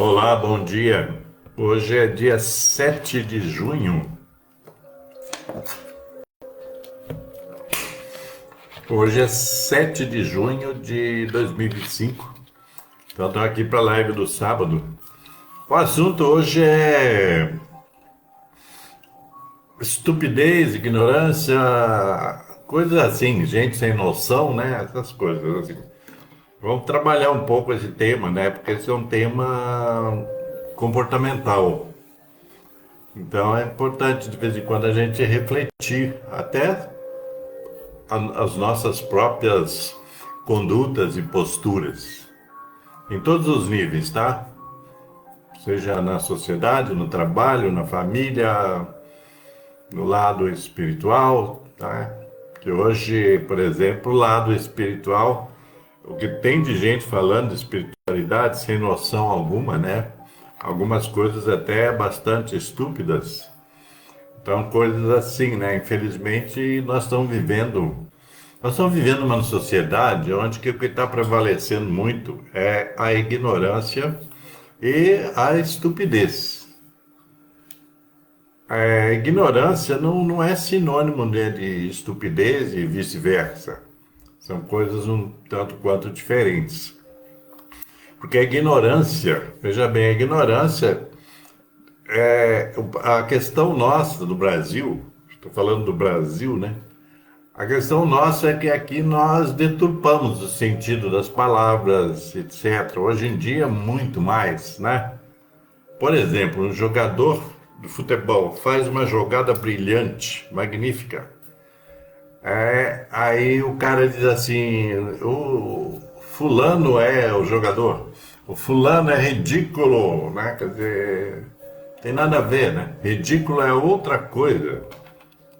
Olá, bom dia. Hoje é dia 7 de junho. Hoje é 7 de junho de 2025. Então, estou aqui para a live do sábado. O assunto hoje é estupidez, ignorância, coisas assim, gente sem noção, né? Essas coisas assim. Vamos trabalhar um pouco esse tema, né? Porque esse é um tema comportamental. Então é importante de vez em quando a gente refletir até as nossas próprias condutas e posturas, em todos os níveis, tá? Seja na sociedade, no trabalho, na família, no lado espiritual, tá? Que hoje, por exemplo, o lado espiritual, o que tem de gente falando de espiritualidade sem noção alguma, né? Algumas coisas até bastante estúpidas. Então, coisas assim, né? Infelizmente, nós estamos vivendo uma sociedade onde que o que está prevalecendo muito é a ignorância e a estupidez. A ignorância não é sinônimo, né, de estupidez e vice-versa. São coisas um tanto quanto diferentes. Porque a ignorância, veja bem, a ignorância é a questão nossa do Brasil, estou falando do Brasil, né? A questão nossa é que aqui nós deturpamos o sentido das palavras, etc. Hoje em dia, muito mais, né? Por exemplo, um jogador de futebol faz uma jogada brilhante, magnífica. Aí o cara diz assim: o fulano é o jogador, o fulano é ridículo, né? Quer dizer, tem nada a ver, né? Ridículo é outra coisa.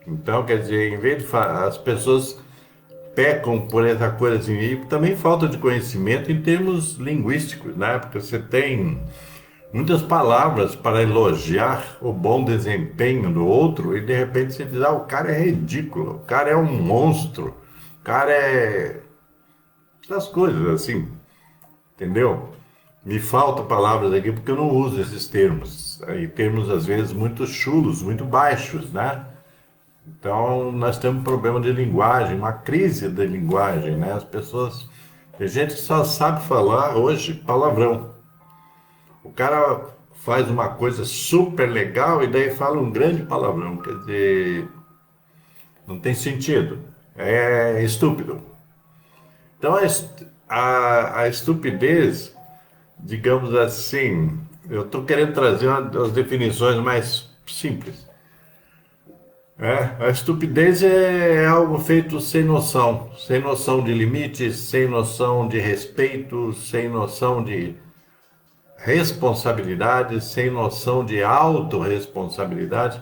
Então, quer dizer, em vez de as pessoas pecam por essa coisa assim, e também falta de conhecimento em termos linguísticos, né? Porque você tem muitas palavras para elogiar o bom desempenho do outro e de repente você diz, o cara é ridículo, o cara é um monstro, o cara é... essas coisas assim, entendeu? Me faltam palavras aqui porque eu não uso esses termos, aí termos às vezes muito chulos, muito baixos, né? Então, nós temos um problema de linguagem, uma crise de linguagem, né? As pessoas... Tem gente que só sabe falar hoje palavrão. O cara faz uma coisa super legal e daí fala um grande palavrão. Quer dizer, não tem sentido. É estúpido. Então, a estupidez, digamos assim, eu estou querendo trazer as definições mais simples. A estupidez é algo feito sem noção de limites, sem noção de respeito, sem noção de responsabilidade, sem noção de autorresponsabilidade,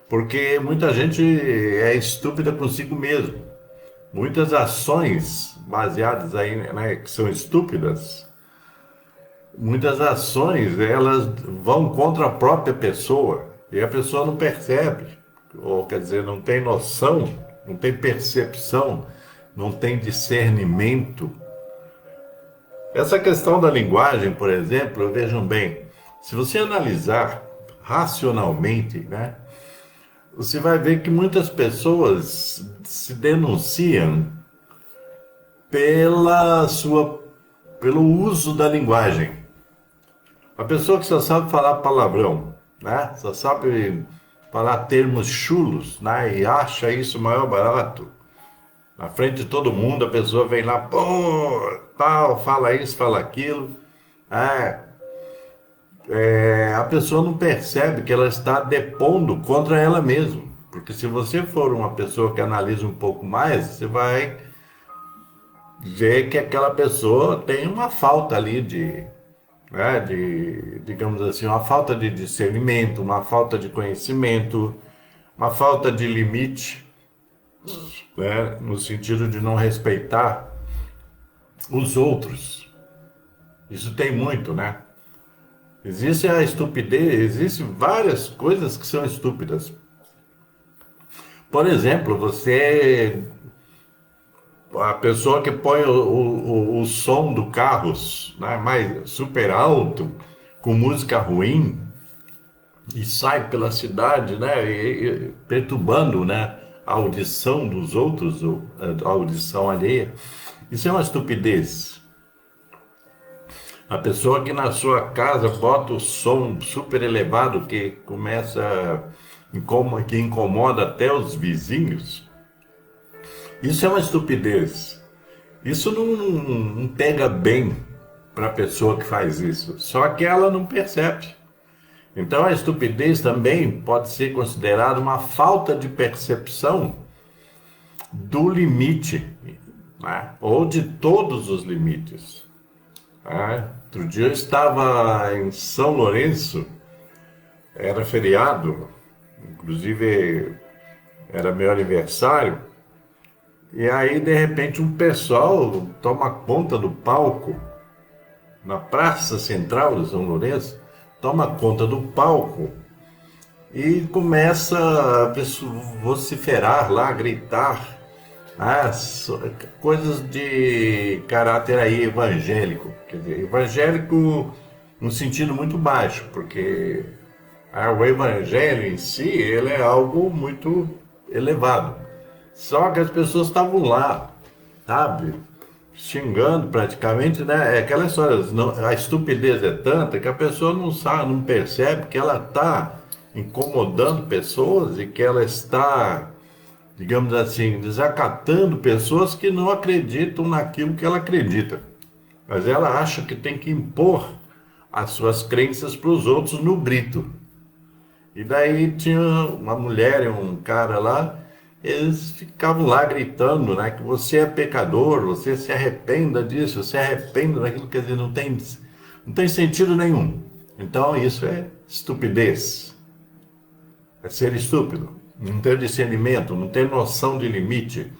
porque muita gente é estúpida consigo mesmo. Muitas ações baseadas aí, né, que são estúpidas, muitas ações elas vão contra a própria pessoa e a pessoa não percebe, ou quer dizer, não tem noção, não tem percepção, não tem discernimento. Essa questão da linguagem, por exemplo, vejam bem, se você analisar racionalmente, né, você vai ver que muitas pessoas se denunciam pelo uso da linguagem. A pessoa que só sabe falar palavrão, né, só sabe falar termos chulos, né, e acha isso o maior barato. Na frente de todo mundo, a pessoa vem lá, pô, tal, fala isso, fala aquilo. É, a pessoa não percebe que ela está depondo contra ela mesma. Porque se você for uma pessoa que analisa um pouco mais, você vai ver que aquela pessoa tem uma falta ali digamos assim, uma falta de discernimento, uma falta de conhecimento, uma falta de limite, né, no sentido de não respeitar os outros. Isso tem muito, né? Existe a estupidez, existem várias coisas que são estúpidas. Por exemplo, a pessoa que põe o som do carro, né, mais super alto, com música ruim e sai pela cidade, né, perturbando, né, a audição dos outros, a audição alheia. Isso é uma estupidez. A pessoa que na sua casa bota o som super elevado que que incomoda até os vizinhos, isso é uma estupidez. Isso não pega bem para a pessoa que faz isso, só que ela não percebe. Então a estupidez também pode ser considerada uma falta de percepção do limite, né? Ou de todos os limites. Né? Outro dia eu estava em São Lourenço, era feriado, inclusive era meu aniversário, e aí de repente um pessoal toma conta do palco, na Praça Central de São Lourenço, toma conta do palco e começa a vociferar lá, gritar, coisas de caráter aí evangélico. Quer dizer, evangélico num sentido muito baixo, porque o evangelho em si, ele é algo muito elevado. Só que as pessoas estavam lá, sabe? Xingando praticamente, né? É aquela história, a estupidez é tanta que a pessoa não sabe, não percebe que ela está incomodando pessoas e que ela está, digamos assim, desacatando pessoas que não acreditam naquilo que ela acredita. Mas ela acha que tem que impor as suas crenças para os outros no grito. E daí tinha uma mulher e um cara lá, eles ficavam lá gritando, né, que você é pecador, você se arrependa disso, se arrependa daquilo, quer dizer, não tem sentido nenhum. Então isso é estupidez, é ser estúpido, não ter discernimento, não ter noção de limite.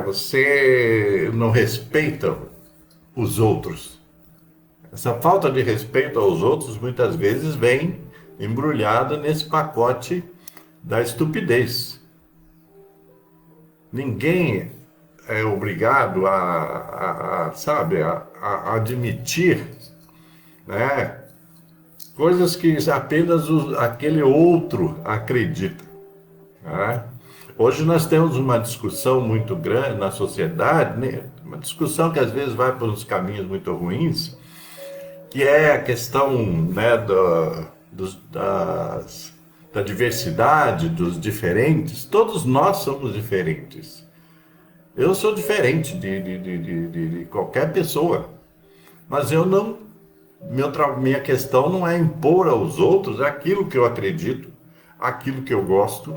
Você não respeita os outros. Essa falta de respeito aos outros muitas vezes vem embrulhada nesse pacote da estupidez. Ninguém é obrigado sabe, a admitir, né, coisas que apenas aquele outro acredita. Né? Hoje nós temos uma discussão muito grande na sociedade, né? Uma discussão que às vezes vai por uns caminhos muito ruins, que é a questão, né, da diversidade, dos diferentes. Todos nós somos diferentes. Eu sou diferente de qualquer pessoa, mas eu não. Minha questão não é impor aos outros aquilo que eu acredito, aquilo que eu gosto.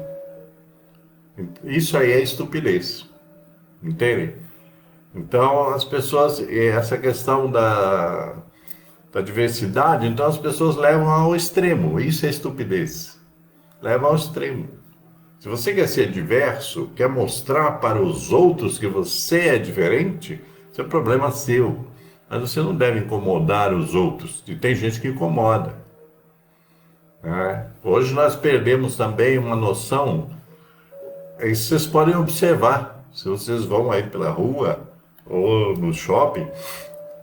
Isso aí é estupidez, entende? Então as pessoas, essa questão da diversidade, então as pessoas levam ao extremo. Isso é estupidez. Leva ao extremo. Se você quer ser diverso, quer mostrar para os outros que você é diferente, isso é problema seu. Mas você não deve incomodar os outros. E tem gente que incomoda. Né? Hoje nós perdemos também uma noção. Isso vocês podem observar. Se vocês vão aí pela rua ou no shopping,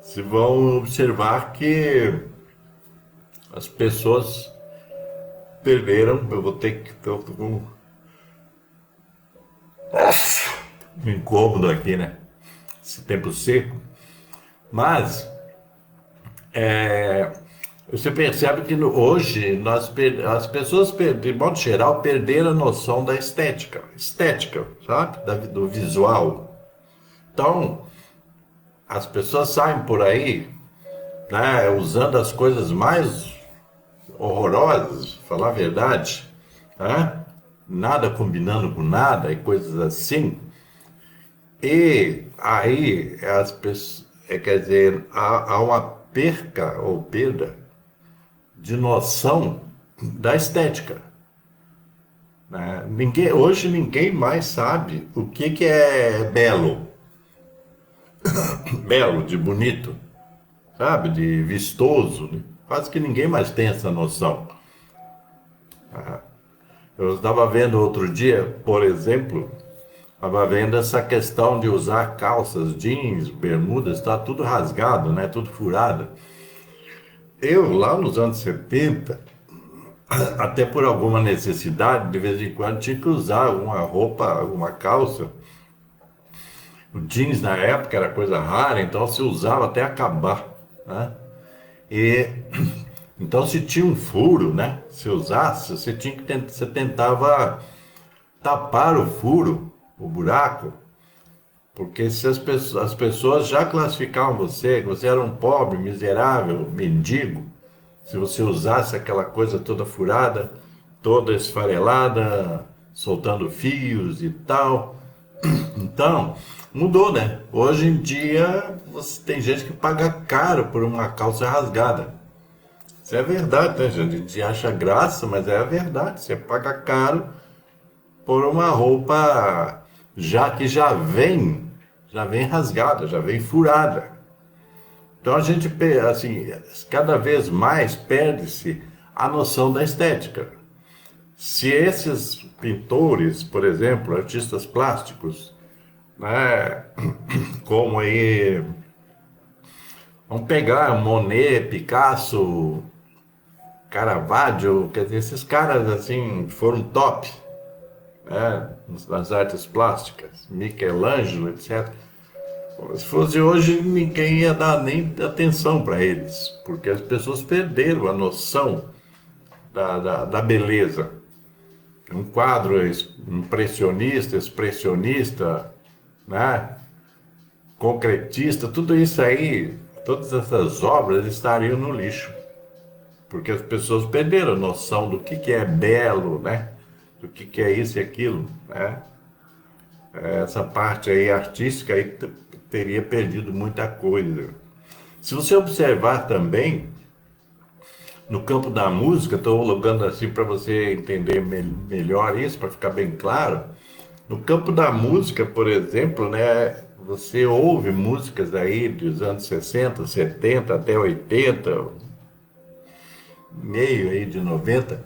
se vão observar que as pessoas perderam. Eu vou ter que estou com um incômodo aqui, né? Esse tempo seco. Mas você percebe que hoje as pessoas, de modo geral, perderam a noção da estética, sabe? Do visual. Então, as pessoas saem por aí, né, usando as coisas mais horrorosas, falar a verdade, né? Nada combinando com nada e coisas assim. E aí as pessoas, quer dizer, há uma perca ou perda de noção da estética. Né? Hoje ninguém mais sabe o que é belo. Belo, de bonito, sabe? De vistoso. Né? Quase que ninguém mais tem essa noção. Eu estava vendo outro dia, por exemplo, estava vendo essa questão de usar calças, jeans, bermudas, está tudo rasgado, né? Tudo furado. eu lá nos anos 70, até por alguma necessidade, de vez em quando tinha que usar alguma roupa, alguma calça. O jeans na época era coisa rara, então se usava até acabar, né? E então se tinha um furo, né? Se usasse, você tinha que você tentava tapar o furo, o buraco, porque se as pessoas já classificavam você, que você era um pobre, miserável, mendigo, se você usasse aquela coisa toda furada, toda esfarelada, soltando fios e tal. Então, mudou, né? Hoje em dia, você tem gente que paga caro por uma calça rasgada. Isso é verdade, né, gente? A gente acha graça, mas é a verdade. Você paga caro por uma roupa já que já vem rasgada, já vem furada. Então a gente, assim, cada vez mais perde-se a noção da estética. Se esses pintores, por exemplo, artistas plásticos, né, como aí, vamos pegar Monet, Picasso, Caravaggio, quer dizer, esses caras assim foram top, né, nas artes plásticas, Michelangelo, etc. Se fosse hoje, ninguém ia dar nem atenção para eles, porque as pessoas perderam a noção da beleza. Um quadro impressionista, expressionista, né? Concretista, tudo isso aí, todas essas obras estariam no lixo, porque as pessoas perderam a noção do que é belo, né? Do que é isso e aquilo, né? Essa parte aí artística aí teria perdido muita coisa. Se você observar também, no campo da música, estou colocando assim para você entender melhor isso, para ficar bem claro. No campo da música, por exemplo, né, você ouve músicas aí dos anos 60, 70 até 80, meio aí de 90.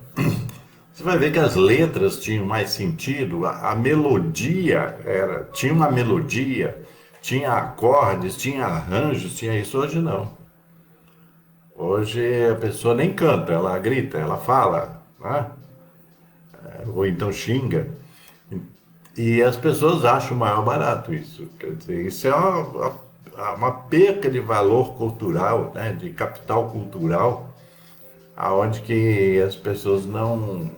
Você vai ver que as letras tinham mais sentido, a melodia tinha uma melodia, tinha acordes, tinha arranjos, tinha isso. Hoje não. Hoje a pessoa nem canta, ela grita, ela fala, né? Ou então xinga. E as pessoas acham o maior barato isso. Quer dizer, isso é uma perca de valor cultural, né? De capital cultural, aonde que as pessoas não,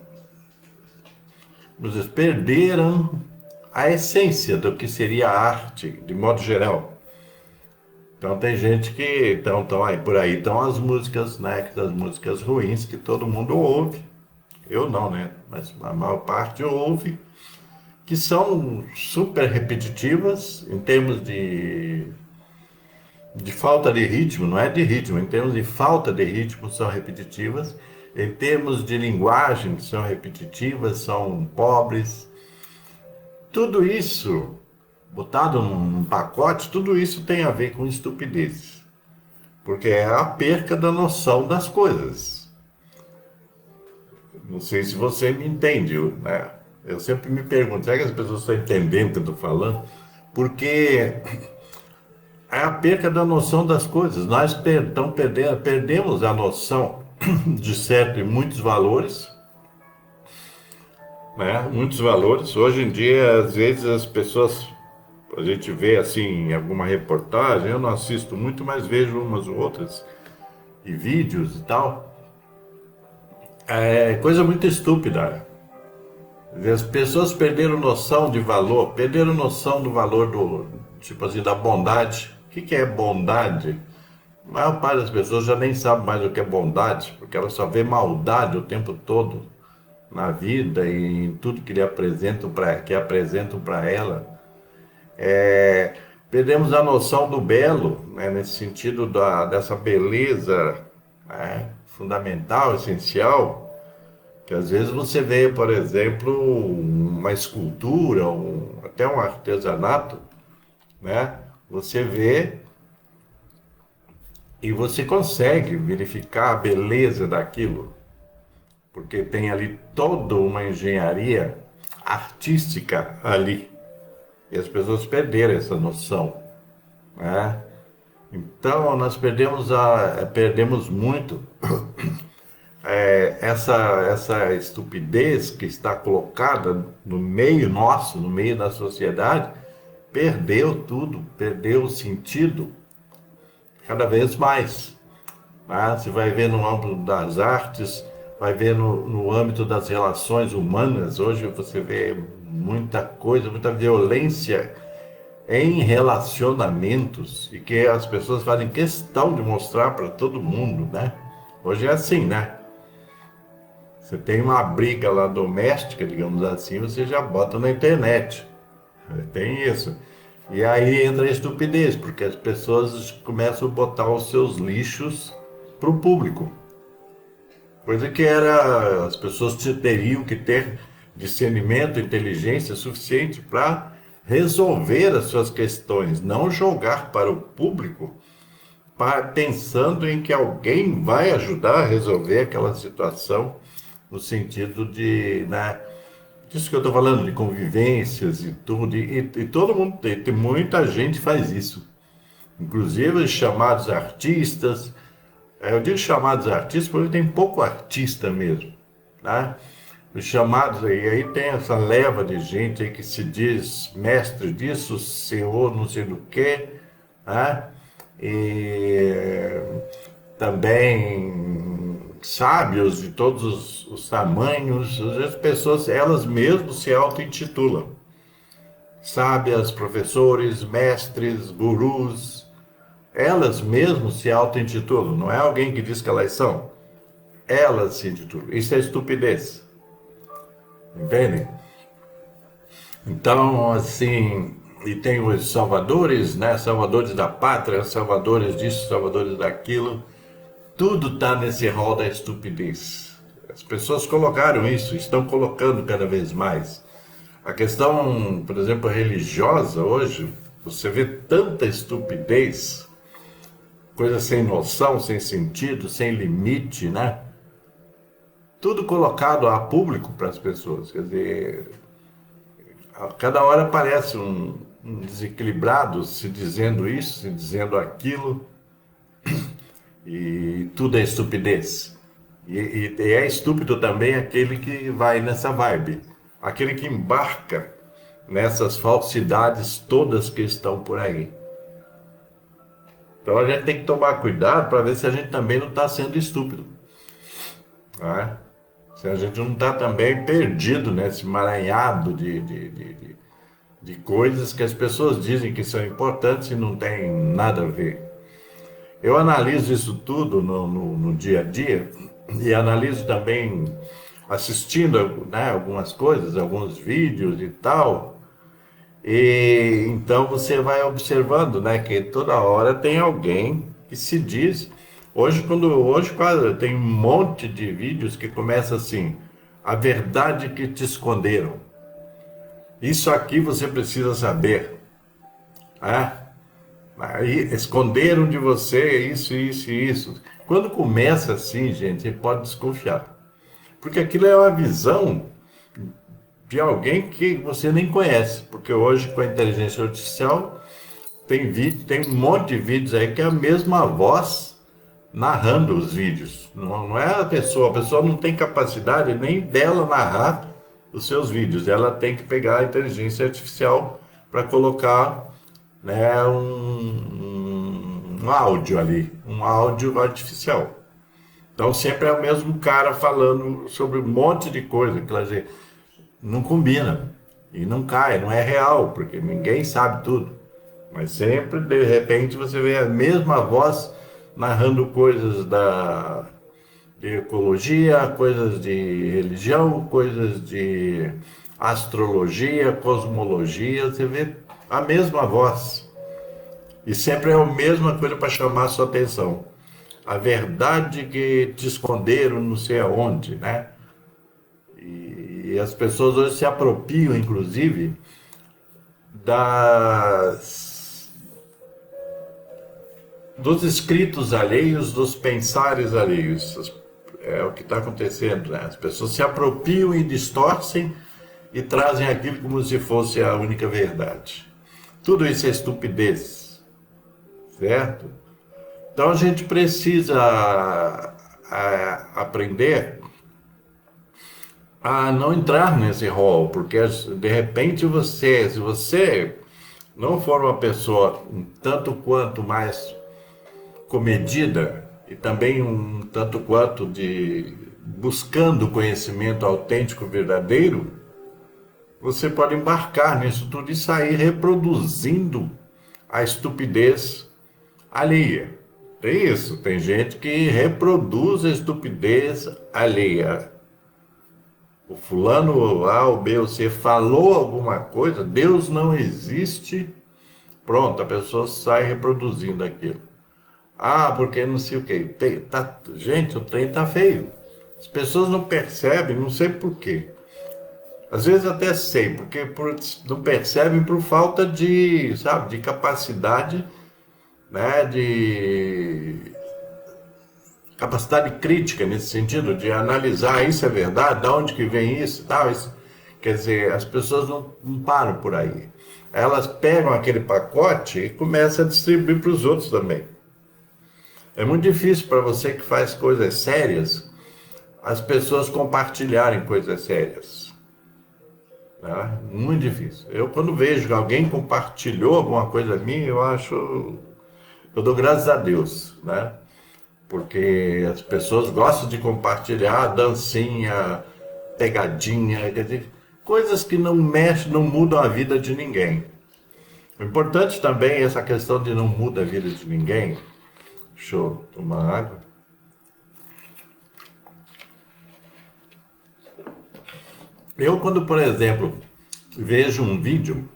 vocês perderam a essência do que seria a arte, de modo geral. Então tem gente que estão aí por aí estão as músicas, né, as músicas ruins que todo mundo ouve. Eu não, né? Mas a maior parte ouve, que são super repetitivas em termos de falta de ritmo, não é de ritmo, em termos de falta de ritmo são repetitivas, em termos de linguagem são repetitivas, são pobres. Tudo isso botado num pacote, tudo isso tem a ver com estupidez, porque é a perca da noção das coisas. Não sei se você me entende, né? Eu sempre me pergunto, será que as pessoas estão entendendo o que eu estou falando? Porque é a perca da noção das coisas. Nós perdemos a noção de certo e muitos valores, né? Muitos valores. Hoje em dia, às vezes as pessoas, a gente vê assim em alguma reportagem, eu não assisto muito, mas vejo umas ou outras, e vídeos e tal. É coisa muito estúpida. As pessoas perderam noção de valor, perderam noção do valor do, tipo assim, da bondade. O que é bondade? A maior parte das pessoas já nem sabe mais o que é bondade, porque ela só vê maldade o tempo todo na vida e em tudo que apresentam para ela. Perdemos a noção do belo, né, nesse sentido dessa beleza, né, fundamental, essencial, que às vezes você vê, por exemplo, uma escultura, até um artesanato, né? Você vê e você consegue verificar a beleza daquilo, porque tem ali toda uma engenharia artística ali. E as pessoas perderam essa noção, né? Então, nós perdemos muito essa estupidez que está colocada no meio nosso, no meio da sociedade, perdeu tudo, perdeu o sentido cada vez mais. Tá? Você vai ver no âmbito das artes, vai ver no âmbito das relações humanas. Hoje você vê muita coisa, muita violência em relacionamentos e que as pessoas fazem questão de mostrar para todo mundo, né? Hoje é assim, né? Você tem uma briga lá doméstica, digamos assim, você já bota na internet. Tem isso. E aí entra a estupidez, porque as pessoas começam a botar os seus lixos para o público. Coisa que as pessoas teriam que ter discernimento, inteligência suficiente para resolver as suas questões, não jogar para o público pensando em que alguém vai ajudar a resolver aquela situação, no sentido de, né, disso que eu estou falando, de convivências e tudo, e todo mundo tem muita gente faz isso, inclusive os chamados artistas. Eu digo chamados artistas porque tem pouco artista mesmo, né? Os chamados, e aí tem essa leva de gente aí que se diz mestre disso, CEO não sei do que, né? E também sábios de todos os tamanhos. As pessoas, elas mesmas se auto-intitulam sábias, professores, mestres, gurus. Elas mesmas se auto-intitulam, não é alguém que diz que elas são. Elas se intitulam. Isso é estupidez. Entendem? Então, assim, e tem os salvadores, né? Salvadores da pátria, salvadores disso, salvadores daquilo. Tudo está nesse rol da estupidez. As pessoas colocaram isso, estão colocando cada vez mais. A questão, por exemplo, religiosa hoje, você vê tanta estupidez, coisa sem noção, sem sentido, sem limite, né? Tudo colocado a público para as pessoas. Quer dizer, a cada hora aparece um desequilibrado se dizendo isso, se dizendo aquilo, e tudo é estupidez. E é estúpido também aquele que vai nessa vibe, aquele que embarca nessas falsidades todas que estão por aí. Então a gente tem que tomar cuidado para ver se a gente também não está sendo estúpido, né? Se a gente não está também perdido nesse emaranhado de coisas que as pessoas dizem que são importantes e não tem nada a ver. Eu analiso isso tudo no dia a dia e analiso também assistindo, né, algumas coisas, alguns vídeos e tal. E então você vai observando, né, que toda hora tem alguém que se diz. Hoje quase tem um monte de vídeos que começa assim: a verdade que te esconderam. Isso aqui você precisa saber. Aí esconderam de você isso, isso e isso. Quando começa assim, gente, você pode desconfiar. Porque aquilo é uma visão de alguém que você nem conhece. Porque hoje, com a inteligência artificial, tem um monte de vídeos aí que é a mesma voz narrando os vídeos. Não é a pessoa não tem capacidade nem dela narrar os seus vídeos. Ela tem que pegar a inteligência artificial para colocar, né, um áudio ali, um áudio artificial. Então sempre é o mesmo cara falando sobre um monte de coisa, quer dizer, não combina e não cai, não é real, porque ninguém sabe tudo. Mas sempre, de repente, você vê a mesma voz narrando coisas de ecologia, coisas de religião, coisas de astrologia, cosmologia, você vê a mesma voz. E sempre é a mesma coisa para chamar a sua atenção. A verdade que te esconderam não sei aonde, né? E as pessoas hoje se apropriam, inclusive, dos escritos alheios, dos pensares alheios. É o que está acontecendo, né? As pessoas se apropriam e distorcem e trazem aquilo como se fosse a única verdade. Tudo isso é estupidez, certo? Então a gente precisa aprender a não entrar nesse rol, porque de repente se você não for uma pessoa um tanto quanto mais comedida e também um tanto quanto de buscando conhecimento autêntico, verdadeiro, você pode embarcar nisso tudo e sair reproduzindo a estupidez alheia. Tem isso, tem gente que reproduz a estupidez alheia. O fulano A, o B ou C falou alguma coisa, Deus não existe, pronto, a pessoa sai reproduzindo aquilo. Ah, porque não sei o quê. Gente, o trem tá feio. As pessoas não percebem, não sei por quê. Às vezes até sei, porque não percebem por falta de, sabe, de capacidade, né, de capacidade crítica nesse sentido, de analisar isso é verdade, de onde que vem isso e tal. Isso. Quer dizer, as pessoas não param por aí. Elas pegam aquele pacote e começam a distribuir para os outros também. É muito difícil para você que faz coisas sérias, as pessoas compartilharem coisas sérias. Né? Muito difícil. Eu, quando vejo que alguém compartilhou alguma coisa minha, eu dou graças a Deus, né? Porque as pessoas gostam de compartilhar dancinha, pegadinha, quer dizer, coisas que não mexem, não mudam a vida de ninguém. O importante também é essa questão de não mudar a vida de ninguém. Deixa eu tomar água. Eu, quando, por exemplo, vejo o vídeo,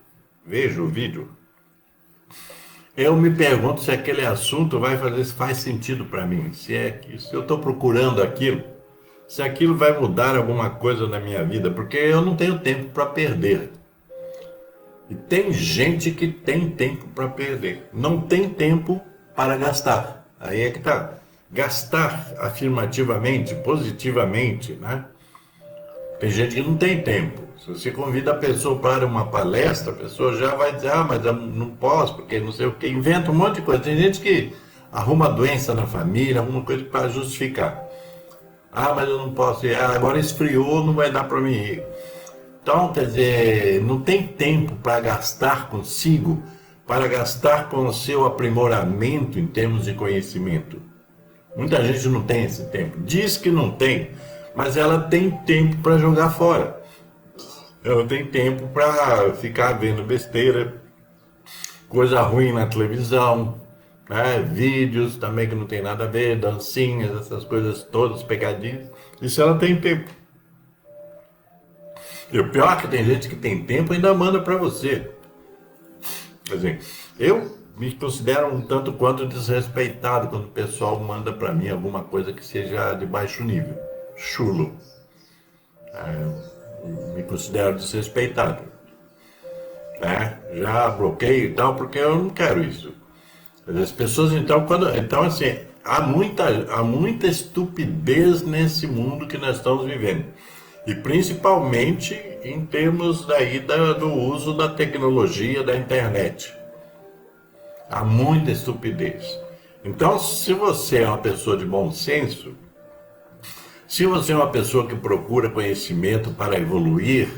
eu me pergunto se aquele assunto faz sentido para mim, se eu estou procurando aquilo, se aquilo vai mudar alguma coisa na minha vida, porque eu não tenho tempo para perder. E tem gente que tem tempo para perder, não tem tempo para gastar. Aí é que tá. Gastar afirmativamente, positivamente, né? Tem gente que não tem tempo. Se você convida a pessoa para uma palestra, a pessoa já vai dizer, mas eu não posso, porque não sei o que, inventa um monte de coisa. Tem gente que arruma doença na família, arruma coisa para justificar. Mas eu não posso ir, agora esfriou, não vai dar para mim ir. Então, quer dizer, não tem tempo para gastar consigo, para gastar com o seu aprimoramento em termos de conhecimento. Muita gente não tem esse tempo. Diz que não tem, mas ela tem tempo para jogar fora. Ela tem tempo para ficar vendo besteira, coisa ruim na televisão, né? Vídeos também que não tem nada a ver, dancinhas, essas coisas todas, pegadinhas. Isso ela tem tempo. E o pior é que tem gente que tem tempo e ainda manda para você. Quer dizer, eu me considero um tanto quanto desrespeitado quando o pessoal manda para mim alguma coisa que seja de baixo nível. Chulo. Me considero desrespeitado. Né? Já bloqueio e tal, porque eu não quero isso. As pessoas, então, assim, há muita estupidez nesse mundo que nós estamos vivendo. E principalmente em termos do uso da tecnologia, da internet. Há muita estupidez. Então, se você é uma pessoa de bom senso, se você é uma pessoa que procura conhecimento para evoluir,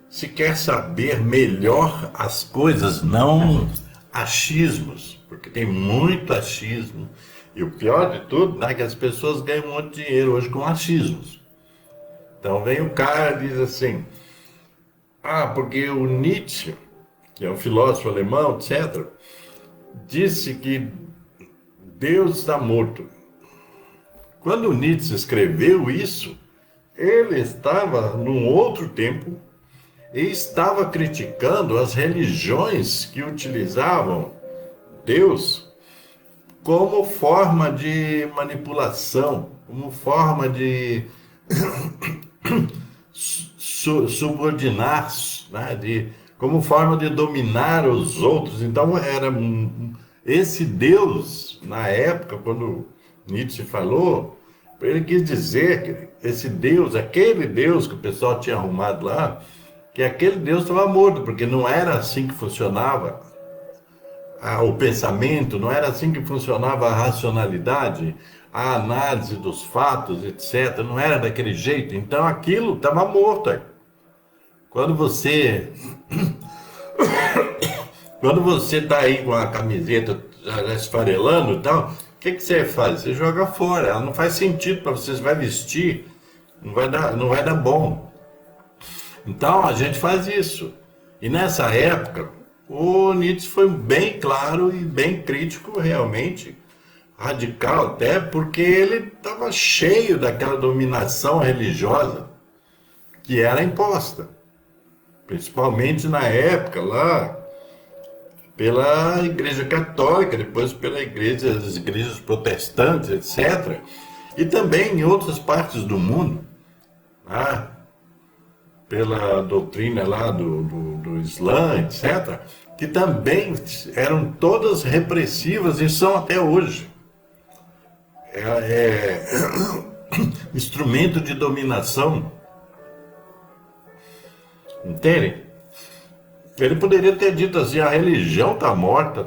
se quer saber melhor as coisas, não achismos, porque tem muito achismo. E o pior de tudo é que as pessoas ganham um monte de dinheiro hoje com achismos. Então vem o cara e diz assim, porque o Nietzsche, que é um filósofo alemão, etc., disse que Deus está morto. Quando o Nietzsche escreveu isso, ele estava num outro tempo e estava criticando as religiões que utilizavam Deus como forma de manipulação, como forma de subordinar, né? Como forma de dominar os outros. Então esse Deus, na época, quando Nietzsche falou, ele quis dizer que esse Deus, aquele Deus que o pessoal tinha arrumado lá, que aquele Deus estava morto, porque não era assim que funcionava o pensamento, não era assim que funcionava a racionalidade, a análise dos fatos, etc. Não era daquele jeito. Então aquilo estava morto aí. Quando você está aí com a camiseta esfarelando e tal, o que você faz? Você joga fora. Ela não faz sentido para você. Você vai vestir, não vai dar bom. Então a gente faz isso. E nessa época, o Nietzsche foi bem claro e bem crítico, realmente, radical até, porque ele estava cheio daquela dominação religiosa que era imposta. Principalmente na época lá, pela Igreja Católica, depois pelas igrejas protestantes, etc. E também em outras partes do mundo, né? Pela doutrina lá do Islã, etc., que também eram todas repressivas e são até hoje. Instrumento de dominação. Entende? Ele poderia ter dito assim, a religião está morta,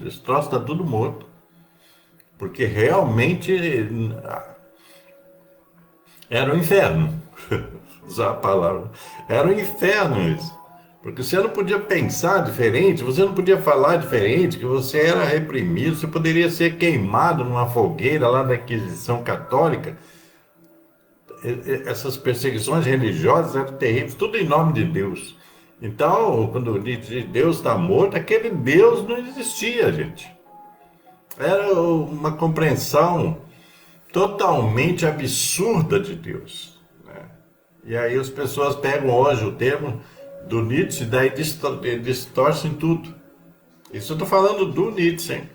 esse troço está tudo morto. Porque realmente era um inferno. Usar a palavra. Era um inferno isso. Porque você não podia pensar diferente, você não podia falar diferente, que você era reprimido, você poderia ser queimado numa fogueira lá da Inquisição Católica. Essas perseguições religiosas eram terríveis, tudo em nome de Deus. Então, quando diz Deus está morto, aquele Deus não existia, gente. Era uma compreensão totalmente absurda de Deus. E aí as pessoas pegam hoje o termo do Nietzsche e daí distorcem tudo. Isso eu estou falando do Nietzsche, hein?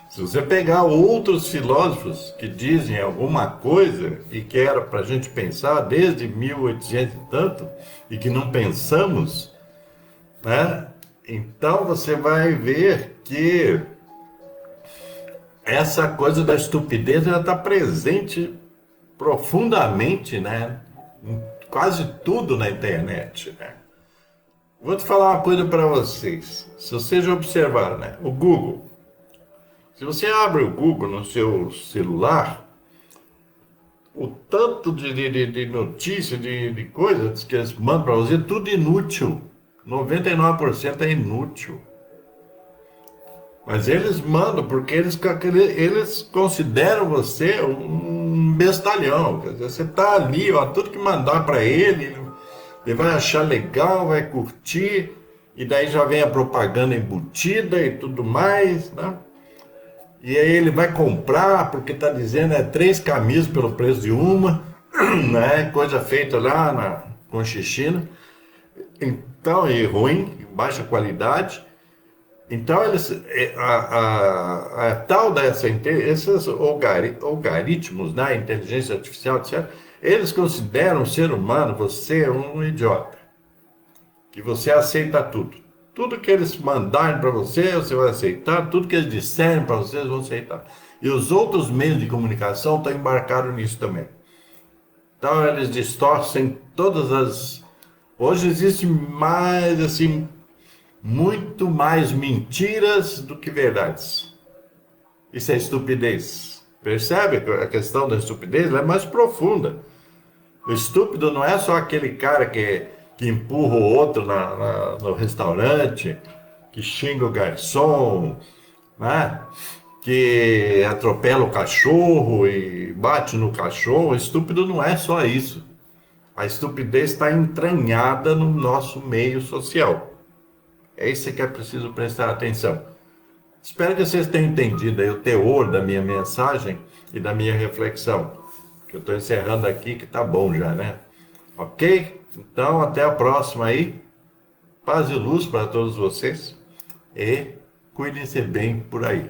Se você pegar outros filósofos que dizem alguma coisa e que era para a gente pensar desde 1800 e tanto, e que não pensamos, né? Então você vai ver que essa coisa da estupidez está presente profundamente, né? Em quase tudo na internet, né? Vou te falar uma coisa para vocês. Se vocês observaram, né? O Google. Se você abre o Google no seu celular, o tanto de notícias, de coisas que eles mandam para você, tudo inútil. 99% é inútil. Mas eles mandam porque eles consideram você um bestalhão. Quer dizer, você está ali, ó, tudo que mandar para ele vai achar legal, vai curtir, e daí já vem a propaganda embutida e tudo mais, né? E aí ele vai comprar, porque está dizendo 3 camisas pelo preço de uma, né? Coisa feita lá com China. Então, e ruim, baixa qualidade. Então, a tal esses algoritmos, né, inteligência artificial, etc., eles consideram o ser humano, você, um idiota. Que você aceita tudo. Tudo que eles mandarem para você, você vai aceitar. Tudo que eles disserem para você, vão aceitar. E os outros meios de comunicação estão embarcados nisso também. Então, eles distorcem todas as... Hoje existe mais, assim... muito mais mentiras do que verdades. Isso é estupidez. Percebe a questão da estupidez? Ela é mais profunda. O estúpido não é só aquele cara que empurra o outro no restaurante, que xinga o garçom, né? Que atropela o cachorro e bate no cachorro. O estúpido não é só isso. A estupidez está entranhada no nosso meio social. É isso que é preciso prestar atenção. Espero que vocês tenham entendido aí o teor da minha mensagem e da minha reflexão. Que eu estou encerrando aqui, que tá bom já, né? Ok? Então, até a próxima aí. Paz e luz para todos vocês. E cuidem-se bem por aí.